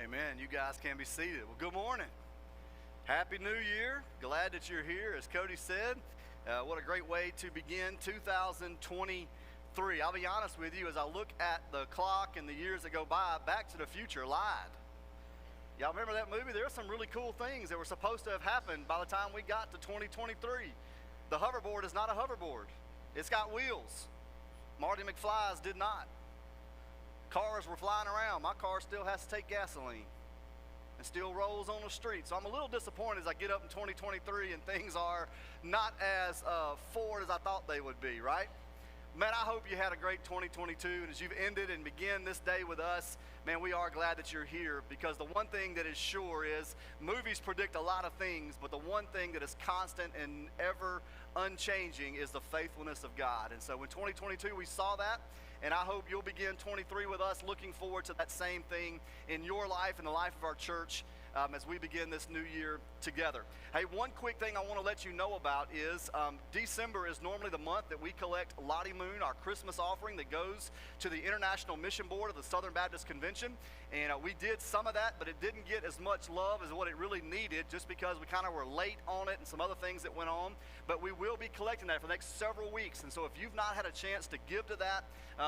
Amen. You guys can be seated. Well, good morning. Happy New Year. Glad that you're here. As Cody said, what a great way to begin 2023. I'll be honest with you, as I look at the clock and the years that go by, Back to the Future lied. Y'all remember that movie? There are some really cool things that were supposed to have happened by the time we got to 2023. The hoverboard is not a hoverboard. It's got wheels. Marty McFly's did not. Cars were flying around. My car still has to take gasoline and still rolls on the street. So I'm a little disappointed as I get up in 2023 and things are not as forward as I thought they would be, right? Man, I hope you had a great 2022, and as you've ended and begin this day with us, man, we are glad that you're here, because the one thing that is sure is movies predict a lot of things, but the one thing that is constant and ever unchanging is the faithfulness of God. And so in 2022 we saw that, and I hope you'll begin 23 with us, looking forward to that same thing in your life and the life of our church as we begin this new year together. Hey, one quick thing I want to let you know about is December is normally the month that we collect Lottie Moon, our Christmas offering that goes to the International Mission Board of the Southern Baptist Convention. And we did some of that, but it didn't get as much love as what it really needed, just because we kind of were late on it and some other things that went on. But we will be collecting that for the next several weeks. And so if you've not had a chance to give to that,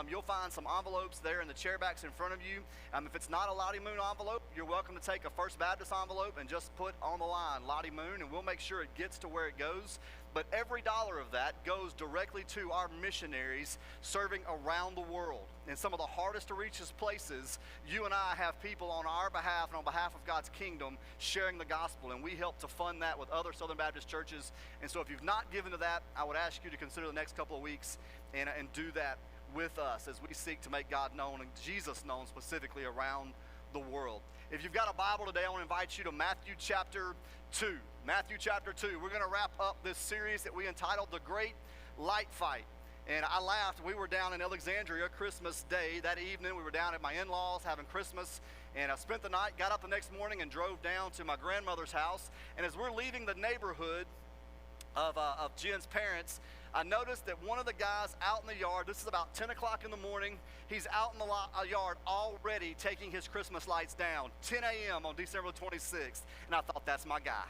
you'll find some envelopes there in the chairbacks in front of you. If it's not a Lottie Moon envelope, you're welcome to take a First Baptist envelope and just put on the line Lottie Moon, and we'll make sure it gets to where it goes. But every dollar of that goes directly to our missionaries serving around the world. In some of the hardest to reach places, you and I have people on our behalf and on behalf of God's kingdom sharing the gospel, and we help to fund that with other Southern Baptist churches. And so if you've not given to that, I would ask you to consider the next couple of weeks and do that with us as we seek to make God known and Jesus known specifically around the world. If you've got a Bible today, I want to invite you to Matthew chapter 2. Matthew chapter 2. We're going to wrap up this series that we entitled The Great Light Fight. And I laughed. We were down in Alexandria Christmas Day. That evening, we were down at my in-laws having Christmas. And I spent the night, got up the next morning, and drove down to my grandmother's house. And as we're leaving the neighborhood of Jen's parents, I noticed that one of the guys out in the yard, this is about 10 o'clock in the morning, he's out in the yard already taking his Christmas lights down, 10 a.m. on December 26th. And I thought, that's my guy.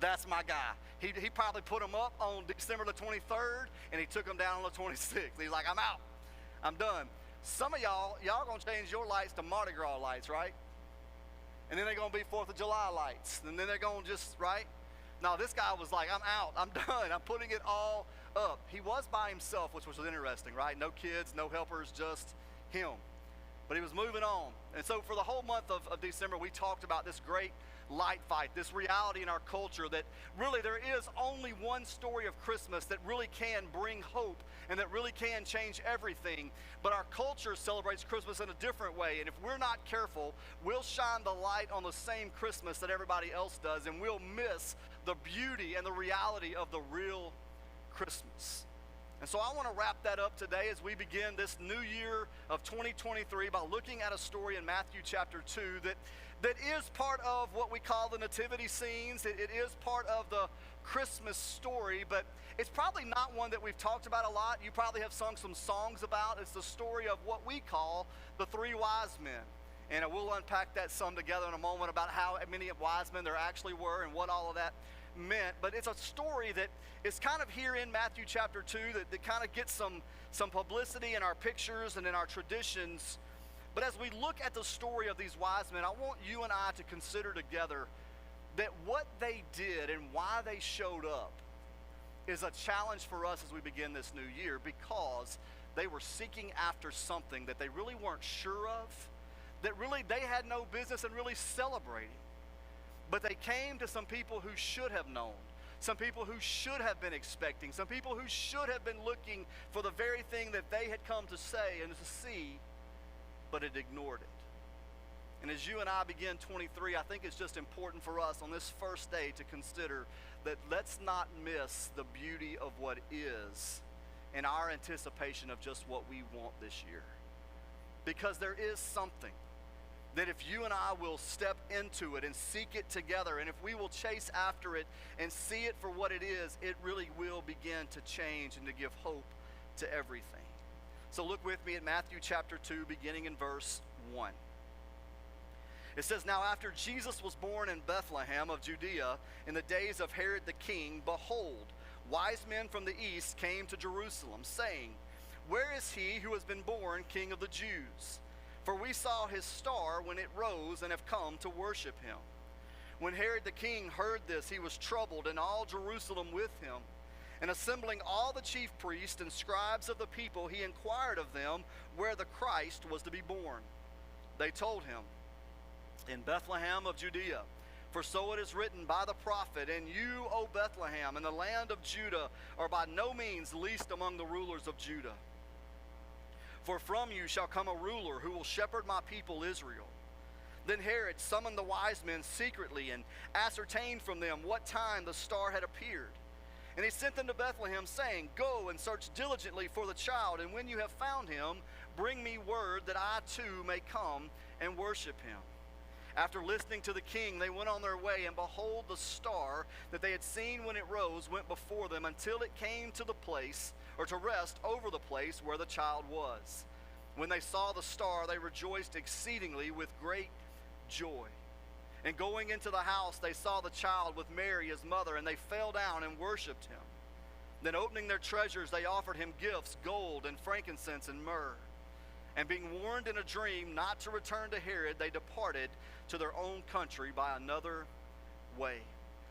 That's my guy. He probably put them up on December the 23rd, and he took them down on the 26th. He's like, I'm out. I'm done. Some of y'all going to change your lights to Mardi Gras lights, right? And then they're going to be 4th of July lights. And then they're going to just, right? No, this guy was like, I'm out. I'm done. I'm putting it all up. He was by himself, which was interesting, right? No kids, no helpers, just him. But he was moving on. And so for the whole month of December, we talked about this great light fight, this reality in our culture that really there is only one story of Christmas that really can bring hope and that really can change everything. But our culture celebrates Christmas in a different way, and if we're not careful, we'll shine the light on the same Christmas that everybody else does, and we'll miss the beauty and the reality of the real Christmas. And so I want to wrap that up today as we begin this new year of 2023 by looking at a story in Matthew chapter 2 that is part of what we call the nativity scenes. It is part of the Christmas story, but it's probably not one that we've talked about a lot. You probably have sung some songs about. It's the story of what we call the three wise men. And we'll unpack that some together in a moment about how many wise men there actually were and what all of that meant. But it's a story that is kind of here in Matthew chapter 2 that kind of gets some publicity in our pictures and in our traditions. But as we look at the story of these wise men, I want you and I to consider together that what they did and why they showed up is a challenge for us as we begin this new year, because they were seeking after something that they really weren't sure of, that really they had no business in really celebrating. But they came to some people who should have known, some people who should have been expecting, some people who should have been looking for the very thing that they had come to say and to see, but it ignored it. And as you and I begin 23, I think it's just important for us on this first day to consider that let's not miss the beauty of what is in our anticipation of just what we want this year. Because there is something that if you and I will step into it and seek it together, and if we will chase after it and see it for what it is, it really will begin to change and to give hope to everything. So look with me at Matthew chapter 2, beginning in verse 1. It says, "Now after Jesus was born in Bethlehem of Judea in the days of Herod the king, behold, wise men from the east came to Jerusalem, saying, 'Where is he who has been born King of the Jews? For we saw his star when it rose and have come to worship him.' When Herod the king heard this, he was troubled, and all Jerusalem with him. And assembling all the chief priests and scribes of the people, he inquired of them where the Christ was to be born. They told him, 'In Bethlehem of Judea. For so it is written by the prophet, And you, O Bethlehem, in the land of Judah, are by no means least among the rulers of Judah. For from you shall come a ruler who will shepherd my people Israel.' Then Herod summoned the wise men secretly and ascertained from them what time the star had appeared. And he sent them to Bethlehem, saying, 'Go and search diligently for the child, and when you have found him, bring me word that I too may come and worship him.' After listening to the king, they went on their way, and behold, the star that they had seen when it rose went before them until it came to the place, or to rest over the place where the child was. When they saw the star, they rejoiced exceedingly with great joy. And going into the house, they saw the child with Mary his mother, and they fell down and worshipped him. Then opening their treasures, they offered him gifts, gold and frankincense and myrrh. And being warned in a dream not to return to Herod, they departed to their own country by another way."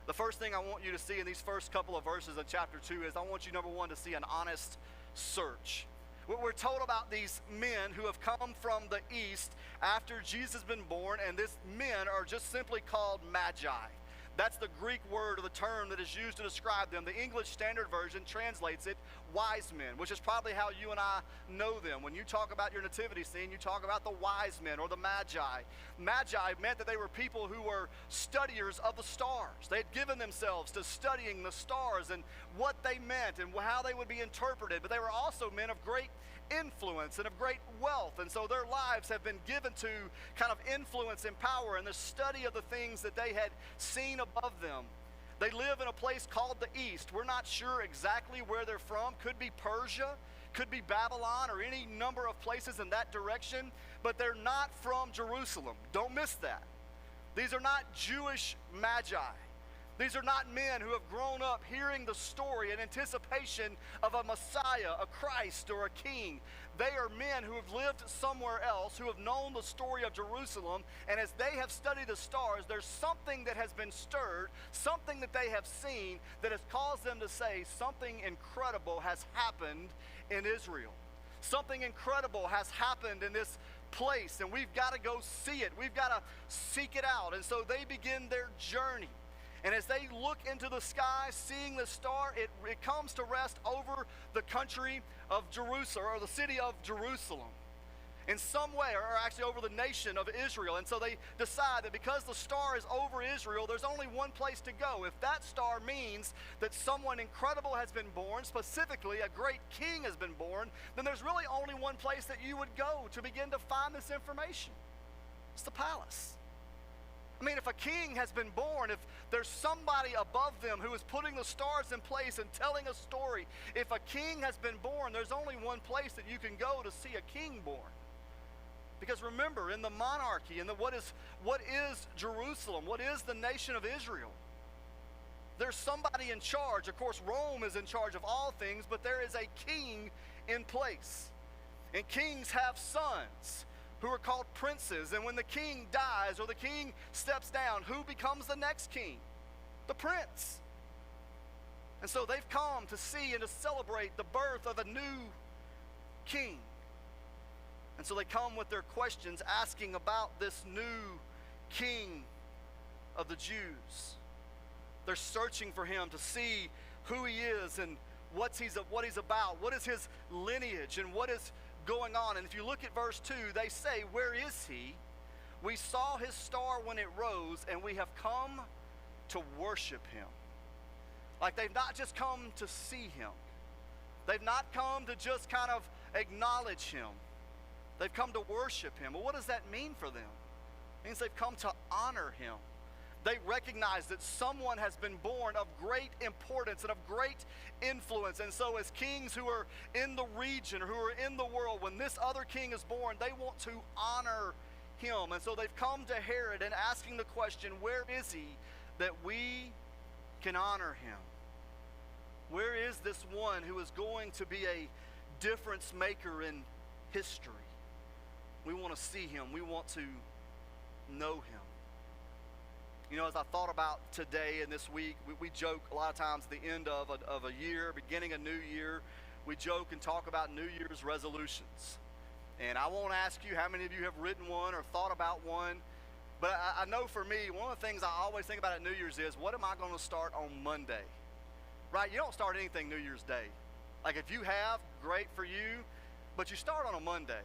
The first thing I want you to see in these first couple of verses of chapter 2 is I want you, number one, to see an honest search. We're told about these men who have come from the east after Jesus has been born, and these men are just simply called magi. That's the Greek word or the term that is used to describe them. The English Standard Version translates it wise men, which is probably how you and I know them. When you talk about your nativity scene, you talk about the wise men or the magi. Magi meant that they were people who were studiers of the stars. They had given themselves to studying the stars and what they meant and how they would be interpreted. But they were also men of great influence and of great wealth, and so their lives have been given to kind of influence and power in the study of the things that they had seen above them. They live in a place called the East. We're not sure exactly where they're from. Could be Persia, could be Babylon, or any number of places in that direction, but they're not from Jerusalem. Don't miss that. These are not Jewish magi. These are not men who have grown up hearing the story in anticipation of a Messiah, a Christ, or a king. They are men who have lived somewhere else, who have known the story of Jerusalem, and as they have studied the stars, there's something that has been stirred, something that they have seen that has caused them to say something incredible has happened in Israel. Something incredible has happened in this place, and we've got to go see it. We've got to seek it out. And so they begin their journey. And as they look into the sky, seeing the star, it comes to rest over the country of Jerusalem, or the city of Jerusalem, in some way, or actually over the nation of Israel. And so they decide that because the star is over Israel, there's only one place to go. If that star means that someone incredible has been born, specifically a great king has been born, then there's really only one place that you would go to begin to find this information. It's the palace. I mean, if a king has been born, if there's somebody above them who is putting the stars in place and telling a story, if a king has been born, there's only one place that you can go to see a king born. Because remember, in the monarchy, in what is Jerusalem, what is the nation of Israel, there's somebody in charge. Of course, Rome is in charge of all things, but there is a king in place. And kings have sons who are called princes, and when the king dies or the king steps down, who becomes the next king? The prince. And so they've come to see and to celebrate the birth of a new king. And so they come with their questions asking about this new king of the Jews. They're searching for him to see who he is and what he's about, what is his lineage, and what is going on. And if you look at verse 2, they say, "Where is he? We saw his star when it rose, and we have come to worship him." Like they've not just come to see him. They've not come to just kind of acknowledge him. They've come to worship him. Well, what does that mean for them? It means they've come to honor him. They recognize that someone has been born of great importance and of great influence. And so as kings who are in the region, who are in the world, when this other king is born, they want to honor him. And so they've come to Herod and asking the question, where is he that we can honor him? Where is this one who is going to be a difference maker in history? We want to see him. We want to know him. You know, as I thought about today and this week, we joke a lot of times at the end of a year, beginning a new year, we joke and talk about New Year's resolutions. And I won't ask you how many of you have written one or thought about one, but I know for me, one of the things I always think about at New Year's is, what am I going to start on Monday? Right? You don't start anything New Year's Day. Like if you have, great for you, but you start on a Monday.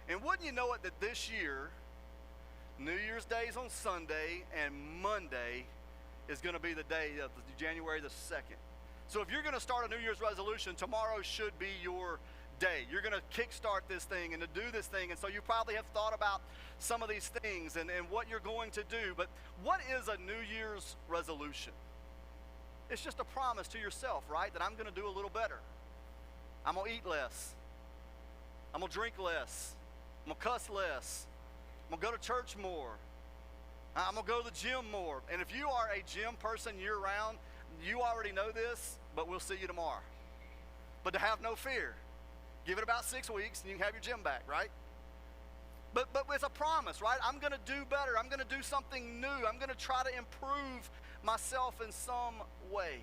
And wouldn't you know it that this year, New Year's Day is on Sunday, and Monday is going to be the day of January the 2nd. So if you're going to start a New Year's resolution, tomorrow should be your day. You're going to kickstart this thing and to do this thing. And so you probably have thought about some of these things and what you're going to do. But what is a New Year's resolution? It's just a promise to yourself, right? That I'm going to do a little better. I'm going to eat less. I'm going to drink less. I'm going to cuss less. I'm going to go to church more. I'm going to go to the gym more. And if you are a gym person year-round, you already know this, but we'll see you tomorrow. But to have no fear, give it about 6 weeks and you can have your gym back, right? But it's a promise, right? I'm going to do better. I'm going to do something new. I'm going to try to improve myself in some way.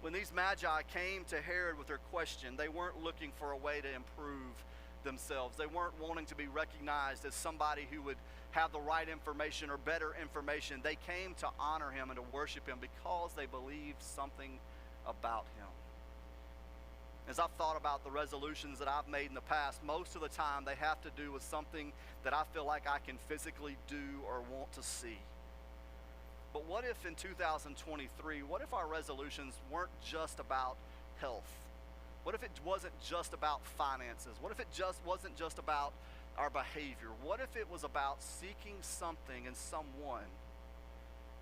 When these magi came to Herod with their question, they weren't looking for a way to improve themselves. They weren't wanting to be recognized as somebody who would have the right information or better information. They came to honor him and to worship him because they believed something about him. As I've thought about the resolutions that I've made in the past, most of the time they have to do with something that I feel like I can physically do or want to see. But what if in 2023, what if our resolutions weren't just about health? What if it wasn't just about finances? What if it wasn't just about our behavior? What if it was about seeking something and someone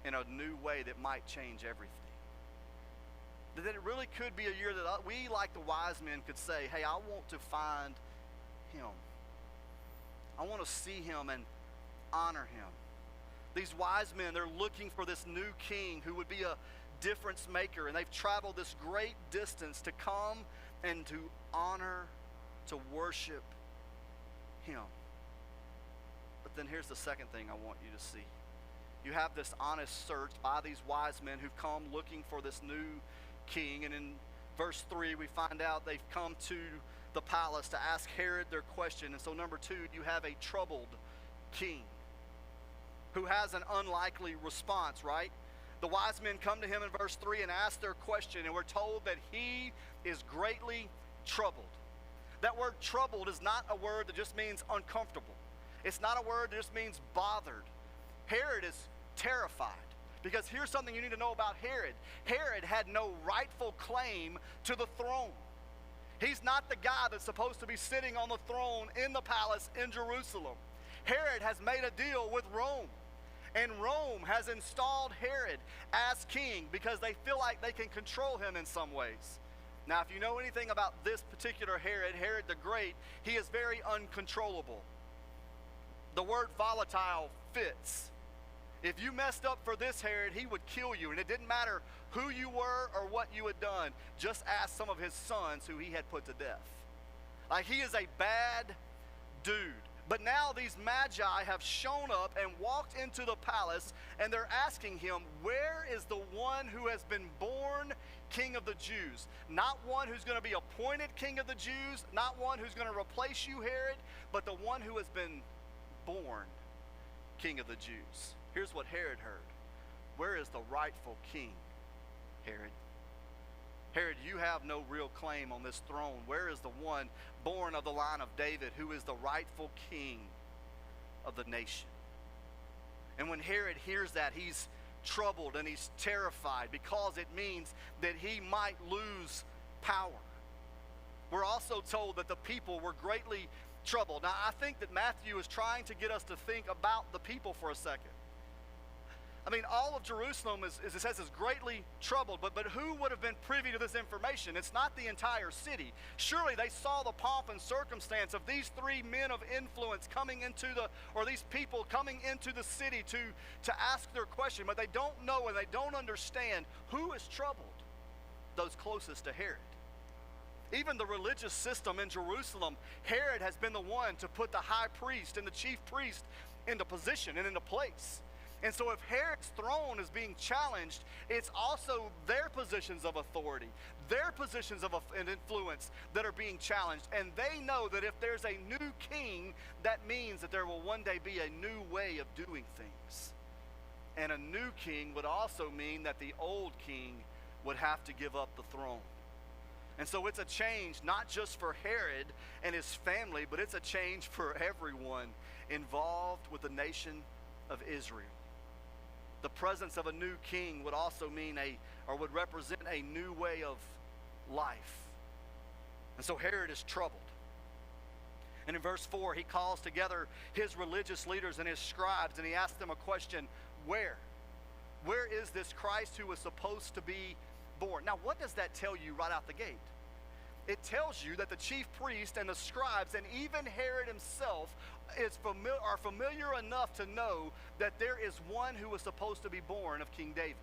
in a new way that might change everything? That it really could be a year that we, like the wise men, could say, hey, I want to find him. I want to see him and honor him. These wise men, they're looking for this new king who would be a difference maker, and they've traveled this great distance to come and to honor, to worship him. But then here's the second thing I want you to see. You have this honest search by these wise men who've come looking for this new king, and in verse 3 we find out they've come to the palace to ask Herod their question. And so number 2, you have a troubled king who has an unlikely response, right? The wise men come to him in verse 3 and ask their question, and we're told that he is greatly troubled. That word troubled is not a word that just means uncomfortable. It's not a word that just means bothered. Herod is terrified. Because here's something you need to know about Herod. Herod had no rightful claim to the throne. He's not the guy that's supposed to be sitting on the throne in the palace in Jerusalem. Herod has made a deal with Rome. And Rome has installed Herod as king because they feel like they can control him in some ways. Now, if you know anything about this particular Herod, Herod the Great, he is very uncontrollable. The word volatile fits. If you messed up for this Herod, he would kill you. And it didn't matter who you were or what you had done. Just ask some of his sons who he had put to death. Like, he is a bad dude. But now these magi have shown up and walked into the palace, and they're asking him, where is the one who has been born King of the Jews? Not one who's going to be appointed King of the Jews, not one who's going to replace you, Herod, but the one who has been born King of the Jews. Here's what Herod heard. Where is the rightful king, Herod? Herod, you have no real claim on this throne. Where is the one born of the line of David who is the rightful king of the nation? And when Herod hears that, he's troubled and he's terrified because it means that he might lose power. We're also told that the people were greatly troubled. Now, I think that Matthew is trying to get us to think about the people for a second. I mean, all of Jerusalem is, as it says, is greatly troubled. But who would have been privy to this information? It's not the entire city. Surely they saw the pomp and circumstance of these three men of influence coming into or these people coming into the city to ask their question. But they don't know and they don't understand who is troubled. Those closest to Herod. Even the religious system in Jerusalem, Herod has been the one to put the high priest and the chief priest into position and into place. And so if Herod's throne is being challenged, it's also their positions of authority, their positions of influence that are being challenged. And they know that if there's a new king, that means that there will one day be a new way of doing things. And a new king would also mean that the old king would have to give up the throne. And so it's a change not just for Herod and his family, but it's a change for everyone involved with the nation of Israel. The presence of a new king would also mean would represent a new way of life. And so Herod is troubled. And in verse 4, he calls together his religious leaders and his scribes, and he asks them a question: where? Where is this Christ who was supposed to be born? Now, what does that tell you right out the gate? It tells you that the chief priest and the scribes and even Herod himself are familiar enough to know that there is one who was supposed to be born of King David.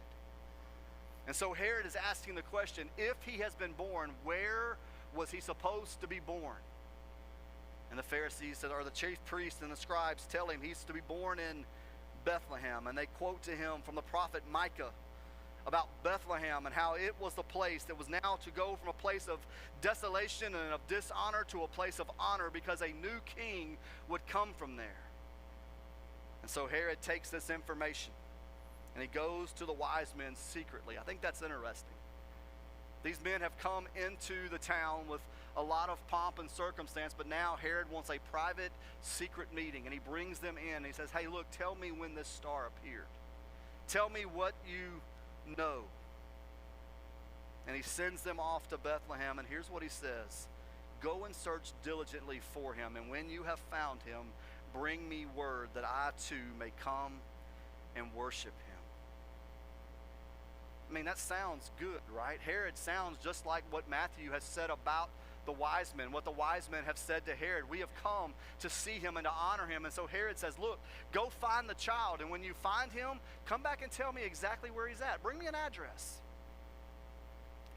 And so Herod is asking the question, if he has been born, where was he supposed to be born? And the Pharisees, or the chief priests and the scribes, tell him he's to be born in Bethlehem. And they quote to him from the prophet Micah about Bethlehem and how it was the place that was now to go from a place of desolation and of dishonor to a place of honor, because a new king would come from there. And so Herod takes this information and he goes to the wise men secretly. I think that's interesting. These men have come into the town with a lot of pomp and circumstance, but now Herod wants a private, secret meeting, and he brings them in and he says, hey, look, tell me when this star appeared. Tell me what you know. And he sends them off to Bethlehem, and here's what he says: go and search diligently for him, and when you have found him, bring me word that I too may come and worship him. I mean, that sounds good, right? Herod sounds just like what Matthew has said about the wise men, what the wise men have said to Herod. We have come to see him and to honor him. And so Herod says, look, go find the child, and when you find him, come back and tell me exactly where he's at. Bring me an address.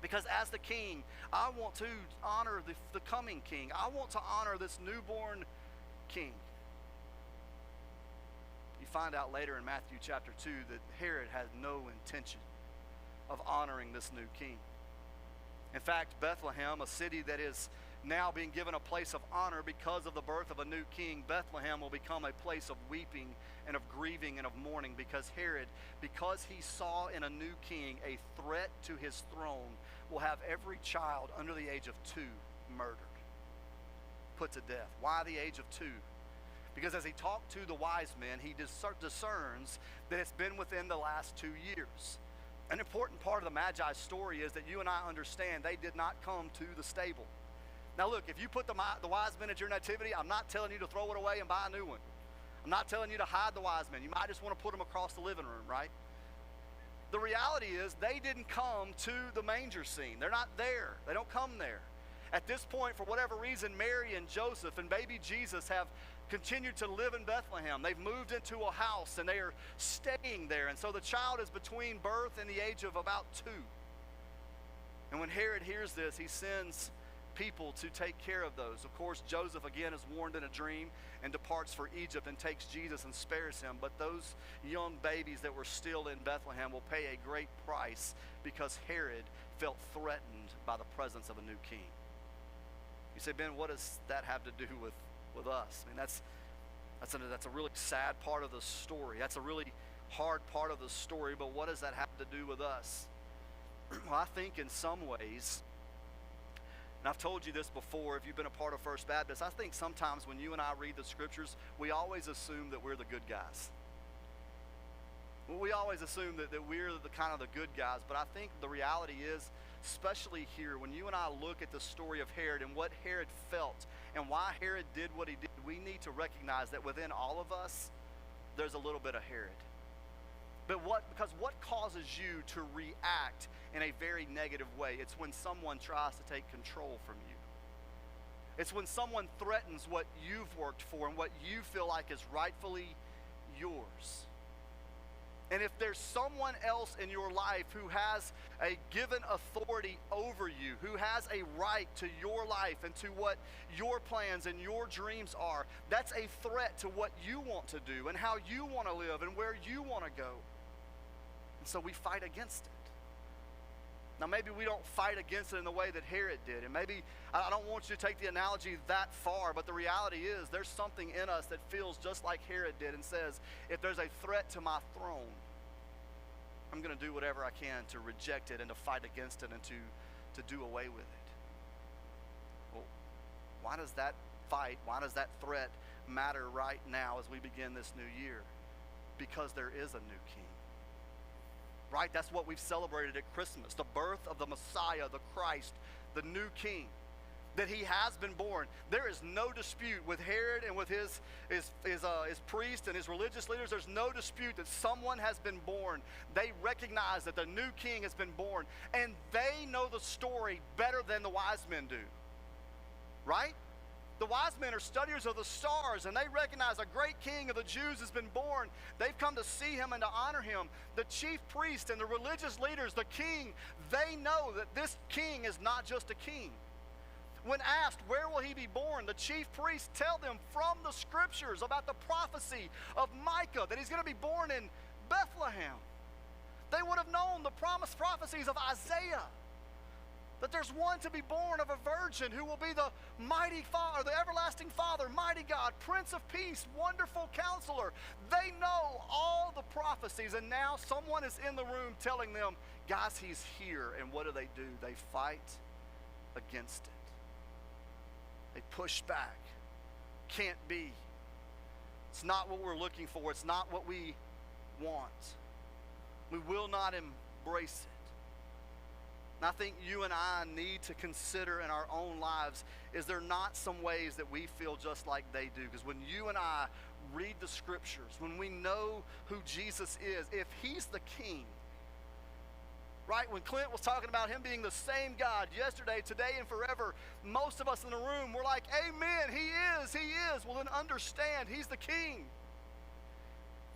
Because as the king, I want to honor the coming king. I want to honor this newborn king. You find out later in Matthew chapter 2 that Herod has no intention of honoring this new king. In fact, Bethlehem, a city that is now being given a place of honor because of the birth of a new king, Bethlehem will become a place of weeping and of grieving and of mourning, because Herod, because he saw in a new king a threat to his throne, will have every child under the age of 2 murdered, put to death. Why the age of 2? Because as he talked to the wise men, he discerns that it's been within the last 2 years. An important part of the Magi's story is that you and I understand they did not come to the stable. Now look, if you put the wise men at your nativity, I'm not telling you to throw it away and buy a new one. I'm not telling you to hide the wise men. You might just want to put them across the living room, right? The reality is they didn't come to the manger scene. They're not there. They don't come there. At this point, for whatever reason, Mary and Joseph and baby Jesus have continued to live in Bethlehem. They've moved into a house and they are staying there. And so the child is between birth and the age of about 2. And when Herod hears this, he sends people to take care of those. Of course, Joseph again is warned in a dream and departs for Egypt and takes Jesus and spares him. But those young babies that were still in Bethlehem will pay a great price because Herod felt threatened by the presence of a new king. You say, Ben, what does that have to do with us? I mean, that's a really sad part of the story. That's a really hard part of the story, but what does that have to do with us? Well, I think in some ways, and I've told you this before if you've been a part of First Baptist, I think sometimes when you and I read the scriptures, we always assume that we're the good guys. We always assume that we're the kind of the good guys, but I think the reality is, especially here, when you and I look at the story of Herod and what Herod felt and why Herod did what he did, we need to recognize that within all of us, there's a little bit of Herod. Because what causes you to react in a very negative way? It's when someone tries to take control from you. It's when someone threatens what you've worked for and what you feel like is rightfully yours. And if there's someone else in your life who has a given authority over you, who has a right to your life and to what your plans and your dreams are, that's a threat to what you want to do and how you want to live and where you want to go. And so we fight against it. Now, maybe we don't fight against it in the way that Herod did. And maybe, I don't want you to take the analogy that far, but the reality is there's something in us that feels just like Herod did and says, if there's a threat to my throne, I'm going to do whatever I can to reject it and to fight against it and to do away with it. Well, why does that fight, why does that threat matter right now as we begin this new year? Because there is a new king. Right? That's what we've celebrated at Christmas, the birth of the Messiah, the Christ, the new king, that he has been born. There is no dispute with Herod and with his priests and his religious leaders. There's no dispute that someone has been born. They recognize that the new king has been born, and they know the story better than the wise men do. Right? The wise men are studiers of the stars, and they recognize a great king of the Jews has been born. They've come to see him and to honor him. The chief priest and the religious leaders, the king, they know that this king is not just a king. When asked, where will he be born, the chief priests tell them from the scriptures about the prophecy of Micah that he's going to be born in Bethlehem. They would have known the promised prophecies of Isaiah, that there's one to be born of a virgin who will be the mighty Father, the everlasting Father, mighty God, Prince of Peace, wonderful Counselor. They know all the prophecies, and now someone is in the room telling them, guys, he's here. And what do? They fight against it. They push back. Can't be. It's not what we're looking for. It's not what we want. We will not embrace it. And I think you and I need to consider in our own lives, is there not some ways that we feel just like they do? Because when you and I read the scriptures, when we know who Jesus is, if he's the king, right? When Clint was talking about him being the same God yesterday, today, and forever, most of us in the room, we're like, amen, he is. Well, then understand, he's the king.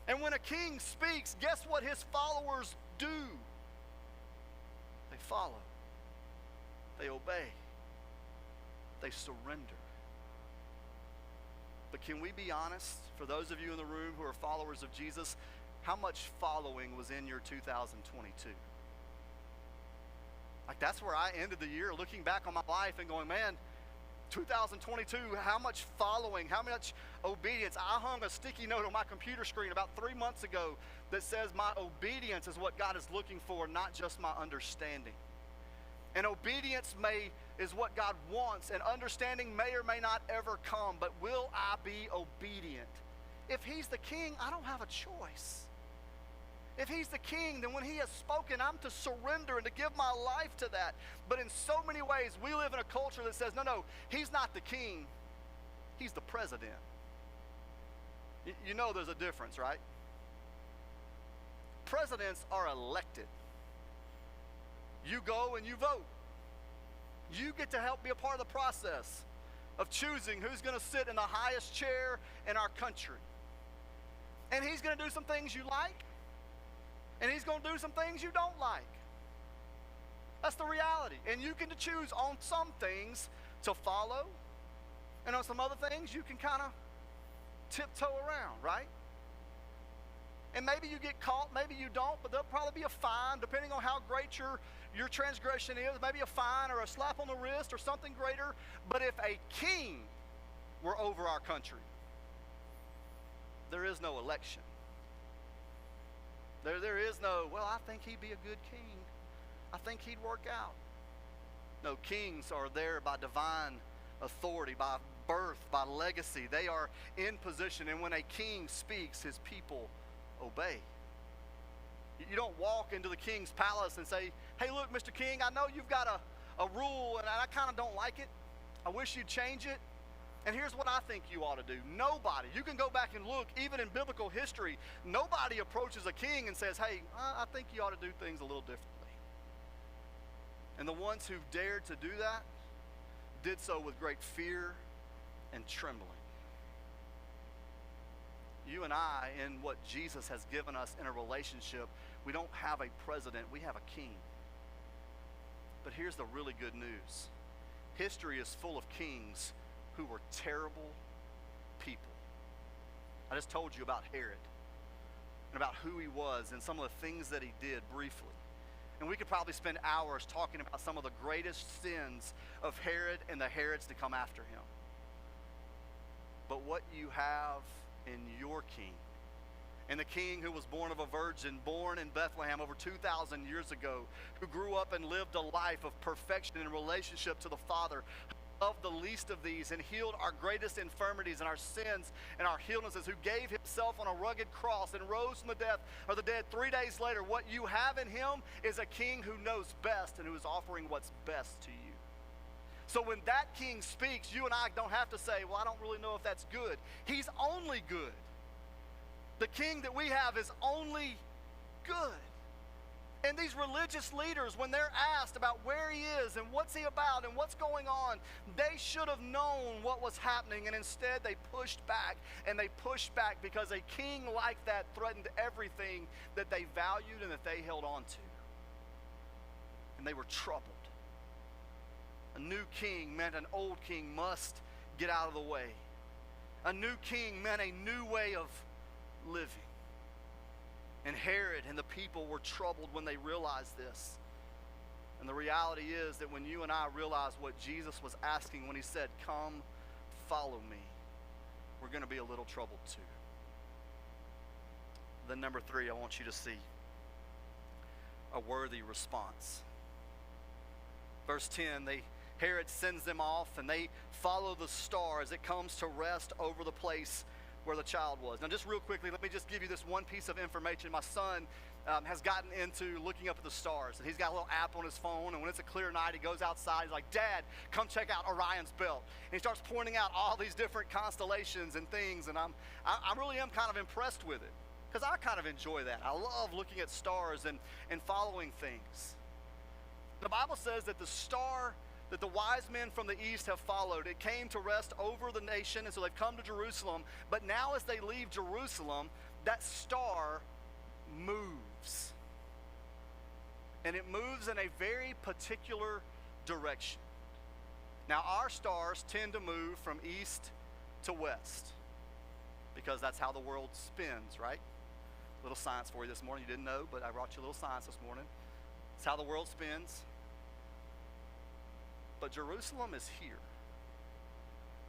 And when a king speaks, guess what his followers do? They follow. They obey. They surrender. But can we be honest, for those of you in the room who are followers of Jesus, how much following was in your 2022? Like, that's where I ended the year, looking back on my life and going, man, 2022, how much following, how much obedience. I hung a sticky note on my computer screen about 3 months ago that says my obedience is what God is looking for, not just my understanding. And obedience is what God wants, and understanding may or may not ever come, but will I be obedient? If he's the king, I don't have a choice. If he's the king, then when he has spoken, I'm to surrender and to give my life to that. But in so many ways, we live in a culture that says, no, he's not the king, he's the president. You know there's a difference, right? Presidents are elected. You go and you vote. You get to help be a part of the process of choosing who's going to sit in the highest chair in our country. And he's going to do some things you like, and he's going to do some things you don't like. That's the reality. And you can choose on some things to follow, and on some other things you can kind of tiptoe around, right? And maybe you get caught, maybe you don't, but there'll probably be a fine, depending on how great your transgression is, maybe a fine or a slap on the wrist or something greater. But if a king were over our country, there is no election. There is no, well, I think he'd be a good king. I think he'd work out. No, kings are there by divine authority, by birth, by legacy. They are in position, and when a king speaks, his people obey. You don't walk into the king's palace and say, hey, look, Mr. King, I know you've got a rule, and I kind of don't like it. I wish you'd change it. And here's what I think you ought to do. Nobody, you can go back and look, even in biblical history, nobody approaches a king and says, hey, I think you ought to do things a little differently. And the ones who dared to do that did so with great fear and trembling. You and I, in what Jesus has given us in a relationship, we don't have a president, we have a king. But here's the really good news. History is full of kings who were terrible people. I just told you about Herod and about who he was and some of the things that he did briefly. And we could probably spend hours talking about some of the greatest sins of Herod and the Herods to come after him. But what you have in your king, and the king who was born of a virgin, born in Bethlehem over 2,000 years ago, who grew up and lived a life of perfection in relationship to the Father, who loved the least of these and healed our greatest infirmities and our sins and our illnesses, who gave himself on a rugged cross and rose from the dead 3 days later. What you have in him is a king who knows best and who is offering what's best to you. So when that king speaks, you and I don't have to say, well, I don't really know if that's good. He's only good. The king that we have is only good. And these religious leaders, when they're asked about where he is and what's he about and what's going on, they should have known what was happening, and instead they pushed back. And they pushed back because a king like that threatened everything that they valued and that they held on to. And they were troubled. A new king meant an old king must get out of the way. A new king meant a new way of living. And Herod and the people were troubled when they realized this. And the reality is that when you and I realize what Jesus was asking when he said, come, follow me, we're going to be a little troubled too. Then number 3, I want you to see a worthy response. Verse 10, Herod sends them off, and they follow the star as it comes to rest over the place where the child was. Now, just real quickly, let me just give you this one piece of information. My son has gotten into looking up at the stars, and he's got a little app on his phone, and when it's a clear night, he goes outside. He's like, Dad, come check out Orion's belt. And he starts pointing out all these different constellations and things, and I really am kind of impressed with it, because I kind of enjoy that. I love looking at stars and following things. The Bible says that the star that the wise men from the east have followed, it came to rest over the nation, and so they've come to Jerusalem. But now as they leave Jerusalem, that star moves. And it moves in a very particular direction. Now, our stars tend to move from east to west because that's how the world spins, right? Little science for you this morning. You didn't know, but I brought you a little science this morning. It's how the world spins. But Jerusalem is here,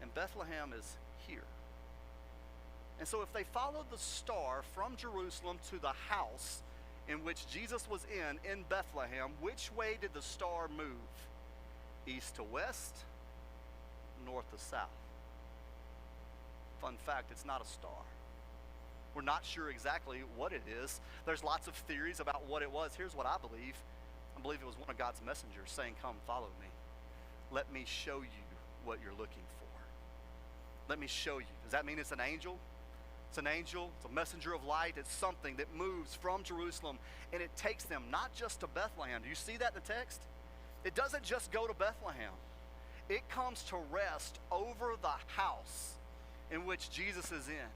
and Bethlehem is here. And so if they followed the star from Jerusalem to the house in which Jesus was in Bethlehem, which way did the star move? East to west, north to south. Fun fact, it's not a star. We're not sure exactly what it is. There's lots of theories about what it was. Here's what I believe. I believe it was one of God's messengers saying, come, follow me. Let me show you what you're looking for. Let me show you. Does that mean it's an angel? It's an angel. It's a messenger of light. It's something that moves from Jerusalem, and it takes them not just to Bethlehem. Do you see that in the text? It doesn't just go to Bethlehem. It comes to rest over the house in which Jesus is in.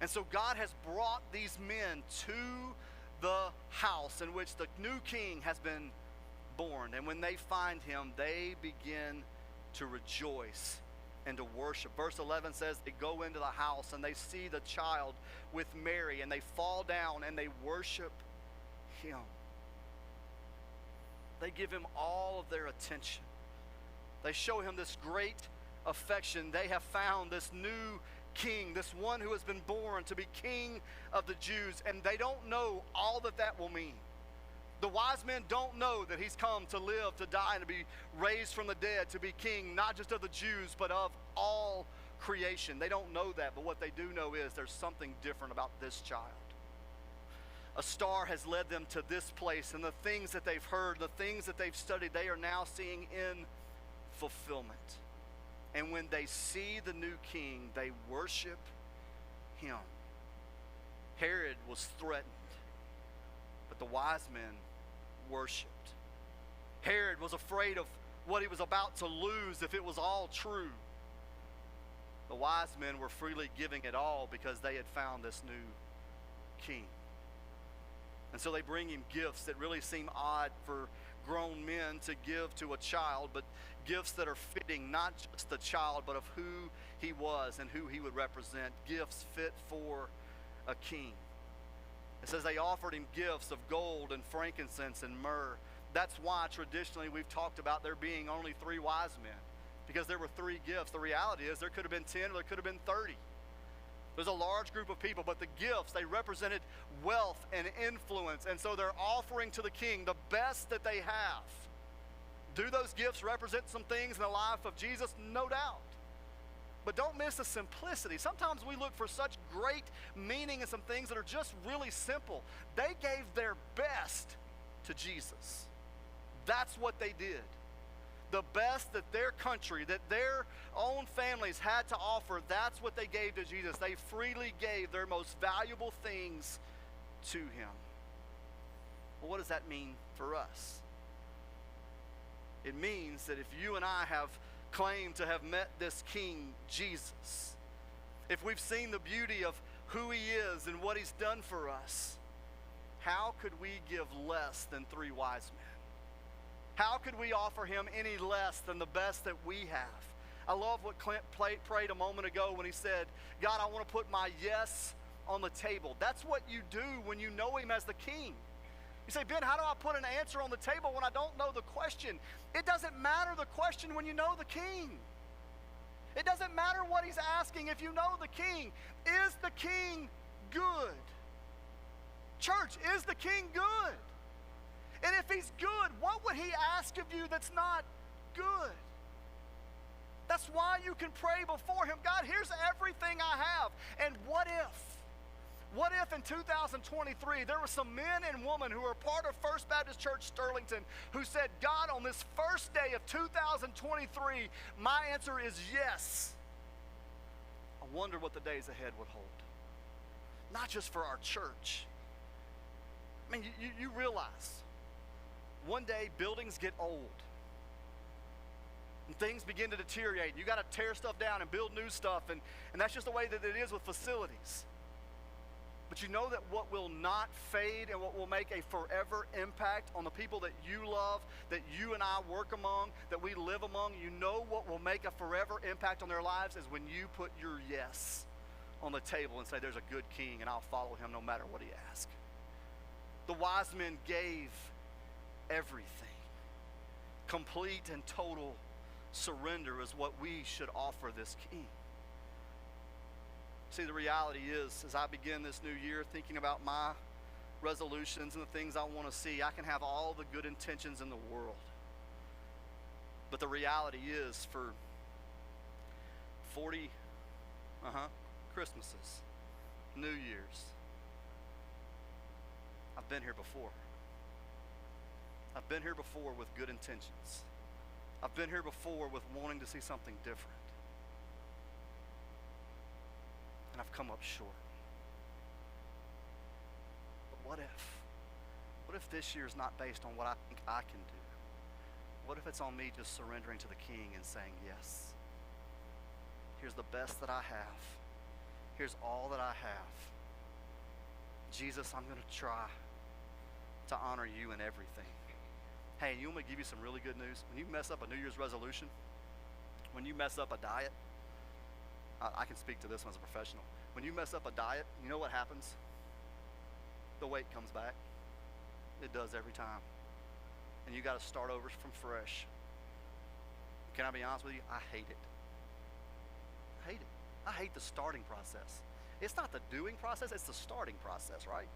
And so God has brought these men to the house in which the new king has been born. And when they find him, they begin to rejoice and to worship. Verse 11 says they go into the house and they see the child with Mary, and they fall down and they worship him. They give him all of their attention. They show him this great affection. They have found this new king, this one who has been born to be king of the Jews, and they don't know all that that will mean. The wise men don't know that he's come to live, to die, and to be raised from the dead, to be king, not just of the Jews, but of all creation. They don't know that, but what they do know is there's something different about this child. A star has led them to this place, and the things that they've heard, the things that they've studied, they are now seeing in fulfillment. And when they see the new king, they worship him. Herod was threatened, but the wise men worshiped. Herod was afraid of what he was about to lose if it was all true. The wise men were freely giving it all because they had found this new king. And so they bring him gifts that really seem odd for grown men to give to a child, but gifts that are fitting not just the child, but of who he was and who he would represent. Gifts fit for a king. It says they offered him gifts of gold and frankincense and myrrh. That's why traditionally we've talked about there being only 3 wise men, because there were 3 gifts. The reality is there could have been 10 or there could have been 30. There's a large group of people, but the gifts, they represented wealth and influence, and so they're offering to the king the best that they have. Do those gifts represent some things in the life of Jesus? No doubt. But don't miss the simplicity. Sometimes we look for such great meaning in some things that are just really simple. They gave their best to Jesus. That's what they did. The best that their country, that their own families had to offer, that's what they gave to Jesus. They freely gave their most valuable things to him. Well, what does that mean for us? It means that if you and I have claimed to have met this King Jesus, if we've seen the beauty of who he is and what he's done for us, how could we give less than 3 wise men? How could we offer him any less than the best that we have? I love what Clint prayed a moment ago when he said, God, I want to put my yes on the table. That's what you do when you know him as the king. You say, Ben, how do I put an answer on the table when I don't know the question? It doesn't matter the question when you know the king. It doesn't matter what he's asking if you know the king. Is the king good? Church, is the king good? And if he's good, what would he ask of you that's not good? That's why you can pray before him. God, here's everything I have. And what if in 2023 there were some men and women who are part of First Baptist Church Sterlington who said, God, on this first day of 2023, my answer is yes. I wonder what the days ahead would hold. Not just for our church. I mean, you realize one day buildings get old and things begin to deteriorate. You got to tear stuff down and build new stuff, and that's just the way that it is with facilities. But you know that what will not fade and what will make a forever impact on the people that you love, that you and I work among, that we live among, you know what will make a forever impact on their lives is when you put your yes on the table and say, there's a good king and I'll follow him no matter what he asks. The wise men gave everything. Complete and total surrender is what we should offer this king. See, the reality is, as I begin this new year thinking about my resolutions and the things I want to see, I can have all the good intentions in the world. But the reality is, for 40 Christmases, New Year's, I've been here before. I've been here before with good intentions. I've been here before with wanting to see something different. And I've come up short. But what if this year is not based on what I think I can do? What if it's on me just surrendering to the king and saying, yes, here's the best that I have. Here's all that I have. Jesus, I'm going to try to honor you in everything. Hey, and you want me to give you some really good news? When you mess up a New Year's resolution, when you mess up a diet, I can speak to this one as a professional. When you mess up a diet, you know what happens? The weight comes back. It does every time. And you got to start over from fresh. Can I be honest with you? I hate it. I hate it. I hate the starting process. It's not the doing process, it's the starting process, right?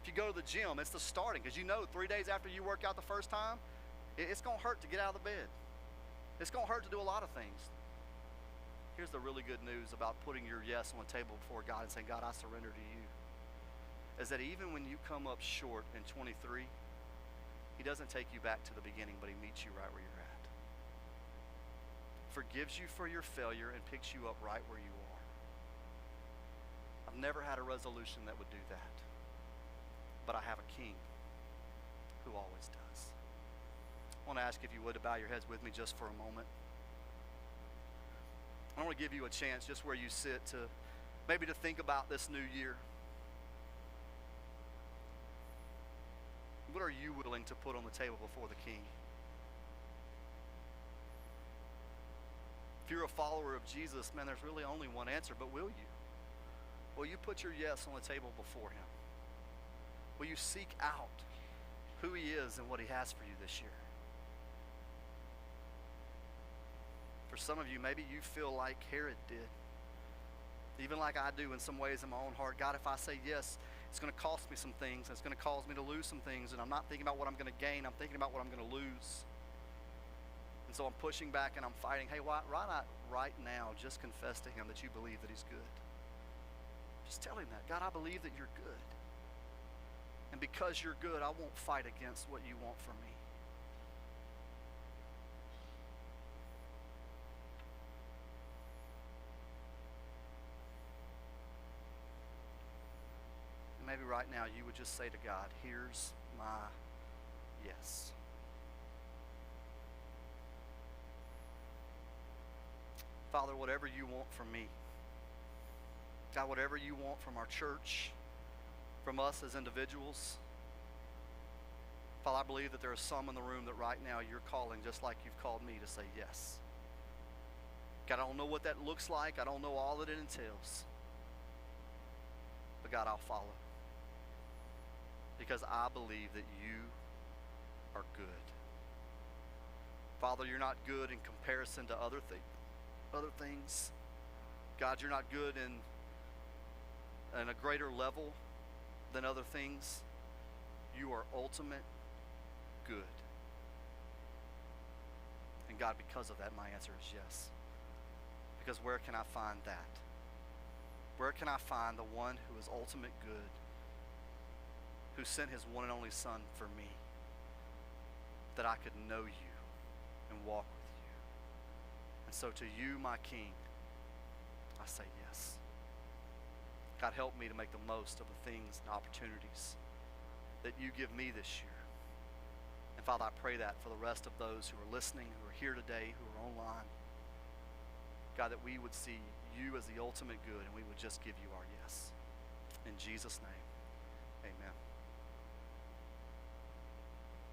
If you go to the gym, it's the starting, because you know 3 days after you work out the first time, it's going to hurt to get out of the bed. It's going to hurt to do a lot of things. Here's the really good news about putting your yes on the table before God and saying, God, I surrender to you, is that even when you come up short in 23, he doesn't take you back to the beginning, but he meets you right where you're at. forgives you for your failure, and picks you up right where you are. I've never had a resolution that would do that. But I have a King who always does. I want to ask if you would to bow your heads with me just for a moment. I want to give you a chance just where you sit to maybe to think about this new year. What are you willing to put on the table before the King? If you're a follower of Jesus, man, there's really only one answer, but will you? Will you put your yes on the table before him? Will you seek out who he is and what he has for you this year? For some of you, maybe you feel like Herod did. Even like I do in some ways in my own heart. God, if I say yes, it's going to cost me some things. It's going to cause me to lose some things. And I'm not thinking about what I'm going to gain. I'm thinking about what I'm going to lose. And so I'm pushing back and I'm fighting. Hey, why not right now just confess to him that you believe that he's good? Just tell him that. God, I believe that you're good. And because you're good, I won't fight against what you want from me. And maybe right now you would just say to God, here's my yes. Father, whatever you want from me, God, whatever you want from our church, from us as individuals, Father, I believe that there are some in the room that right now you're calling just like you've called me to say yes. God, I don't know what that looks like. I don't know all that it entails. But God, I'll follow. Because I believe that you are good. Father, you're not good in comparison to other things. God, you're not good in a greater level than other things. You are ultimate good. And God, because of that, my answer is yes. Because where can I find that? Where can I find the one who is ultimate good, who sent his one and only Son for me, that I could know you and walk with you? And so to you, my King, I say yes. God, help me to make the most of the things and opportunities that you give me this year. And Father, I pray that for the rest of those who are listening, who are here today, who are online. God, that we would see you as the ultimate good and we would just give you our yes. In Jesus' name, amen.